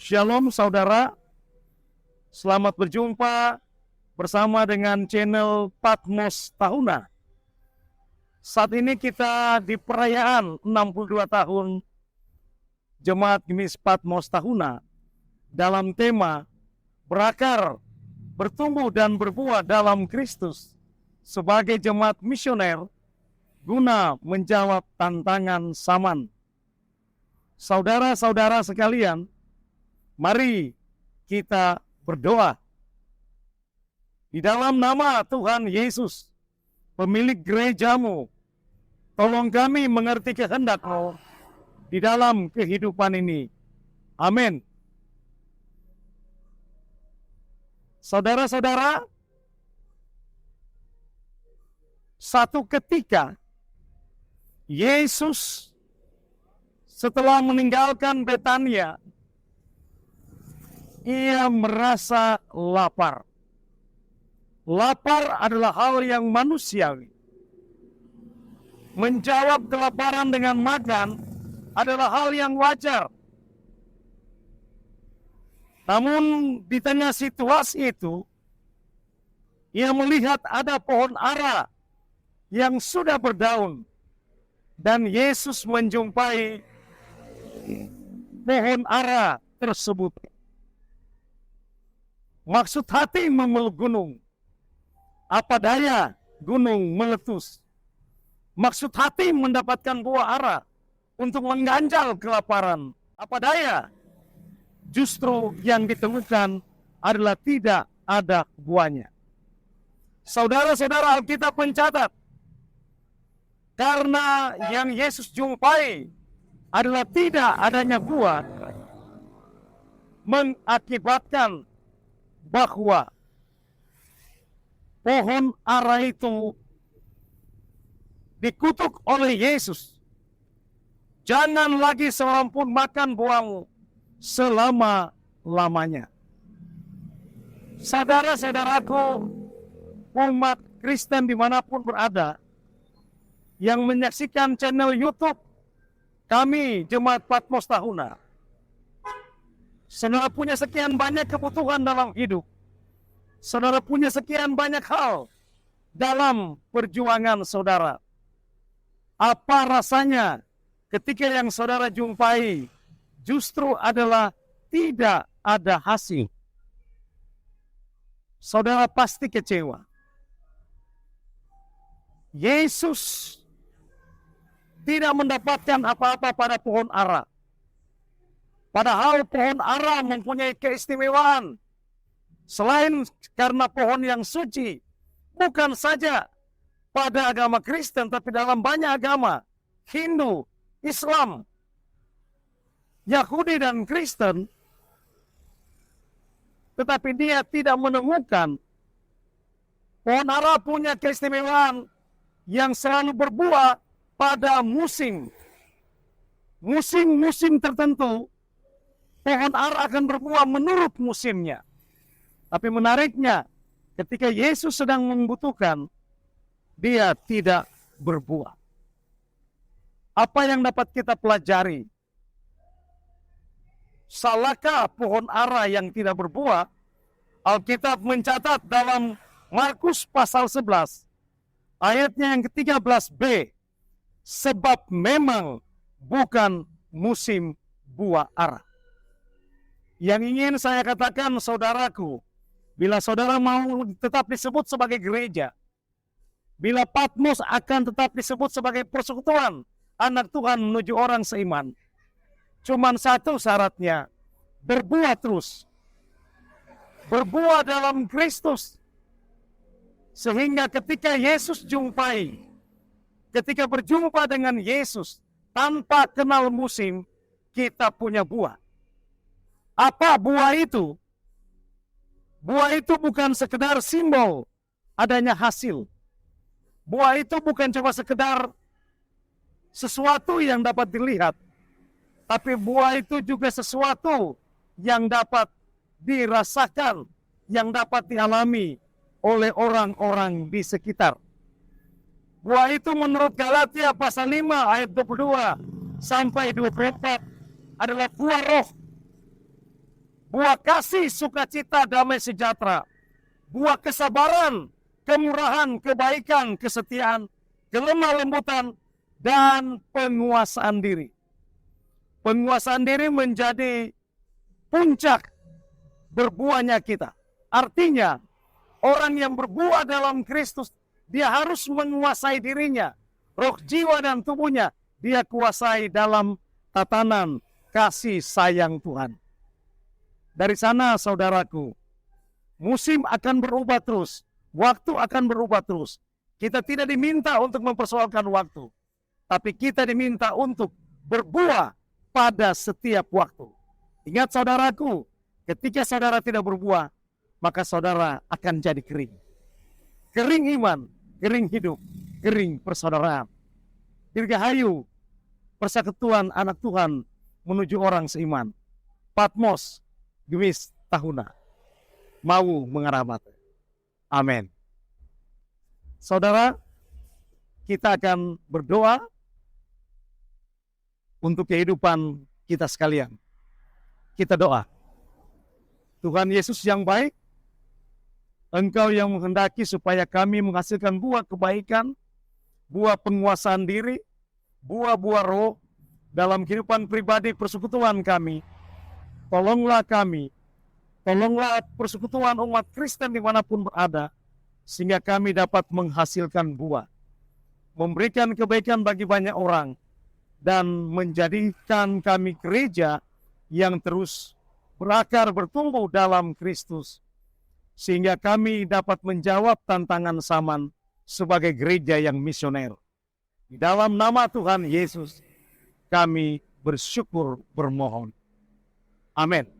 Shalom saudara, selamat berjumpa bersama dengan channel Patmos Tahuna. Saat ini kita di perayaan 62 tahun Jemaat Gemis Patmos Tahuna dalam tema berakar, bertumbuh dan berbuah dalam Kristus sebagai jemaat misioner guna menjawab tantangan zaman. Saudara-saudara sekalian, mari kita berdoa. Di dalam nama Tuhan Yesus, pemilik gerejamu, tolong kami mengerti kehendak-Mu di dalam kehidupan ini. Amin. Saudara-saudara, satu ketika Yesus setelah meninggalkan Betania, ia merasa lapar. Lapar adalah hal yang manusiawi. Menjawab kelaparan dengan makan adalah hal yang wajar. Namun di tengah situasi itu, ia melihat ada pohon ara yang sudah berdaun. Dan Yesus menjumpai pohon ara tersebut. Maksud hati memeluk gunung. Apa daya gunung meletus. Maksud hati mendapatkan buah ara untuk mengganjal kelaparan. Apa daya? Justru yang ditemukan adalah tidak ada buahnya. Saudara-saudara, Alkitab mencatat, karena yang Yesus jumpai adalah tidak adanya buah, mengakibatkan bahwa pohon ara itu dikutuk oleh Yesus. Jangan lagi seorang pun makan buahmu selama-lamanya. Saudara-saudaraku, umat Kristen dimanapun berada, yang menyaksikan channel YouTube kami, Jemaat Patmos Tahuna, saudara punya sekian banyak kebutuhan dalam hidup. Saudara punya sekian banyak hal dalam perjuangan saudara. Apa rasanya ketika yang saudara jumpai justru adalah tidak ada hasil? Saudara pasti kecewa. Yesus tidak mendapatkan apa-apa pada pohon ara. Padahal pohon ara mempunyai keistimewaan. Selain karena pohon yang suci, bukan saja pada agama Kristen, tapi dalam banyak agama, Hindu, Islam, Yahudi dan Kristen, tetapi dia tidak menemukan pohon ara punya keistimewaan yang selalu berbuah pada musim tertentu. Pohon ara akan berbuah menurut musimnya. Tapi menariknya, ketika Yesus sedang membutuhkan, dia tidak berbuah. Apa yang dapat kita pelajari? Salahkah pohon ara yang tidak berbuah? Alkitab mencatat dalam Markus pasal 11, ayatnya yang ke-13b, sebab memang bukan musim buah ara. Yang ingin saya katakan, saudaraku, bila saudara mau tetap disebut sebagai gereja, bila Patmos akan tetap disebut sebagai persekutuan anak Tuhan menuju orang seiman, cuman satu syaratnya, berbuah terus. Berbuah dalam Kristus. Sehingga ketika Yesus jumpai, ketika berjumpa dengan Yesus, tanpa kenal musim, kita punya buah. Apa buah itu? Buah itu bukan sekedar simbol adanya hasil. Buah itu bukan cuma sekedar sesuatu yang dapat dilihat. Tapi buah itu juga sesuatu yang dapat dirasakan, yang dapat dialami oleh orang-orang di sekitar. Buah itu menurut Galatia pasal 5 ayat 22 sampai 24 adalah buah roh. buah kasih, sukacita, damai sejahtera, buah kesabaran, kemurahan, kebaikan, kesetiaan, kelemah lembutan, dan penguasaan diri. Penguasaan diri menjadi puncak berbuahnya kita. Artinya, orang yang berbuah dalam Kristus, dia harus menguasai dirinya. Roh, jiwa, dan tubuhnya, dia kuasai dalam tatanan kasih sayang Tuhan. Dari sana, saudaraku, musim akan berubah terus. Waktu akan berubah terus. Kita tidak diminta untuk mempersoalkan waktu. Tapi kita diminta untuk berbuah pada setiap waktu. Ingat saudaraku, ketika saudara tidak berbuah, maka saudara akan jadi kering. Kering iman, kering hidup, kering persaudaraan. Dirgahayu persekutuan anak Tuhan menuju orang seiman. Patmos, gemis tahuna, mau mengaramat. Amin. Saudara, kita akan berdoa untuk kehidupan kita sekalian. Kita doa. Tuhan Yesus yang baik, Engkau yang menghendaki supaya kami menghasilkan buah kebaikan, buah penguasaan diri, buah-buah roh dalam kehidupan pribadi persekutuan kami. Tolonglah kami, tolonglah persekutuan umat Kristen dimanapun berada, sehingga kami dapat menghasilkan buah, memberikan kebaikan bagi banyak orang, dan menjadikan kami gereja yang terus berakar bertumbuh dalam Kristus, sehingga kami dapat menjawab tantangan zaman sebagai gereja yang misioner. Di dalam nama Tuhan Yesus, kami bersyukur bermohon. Amin.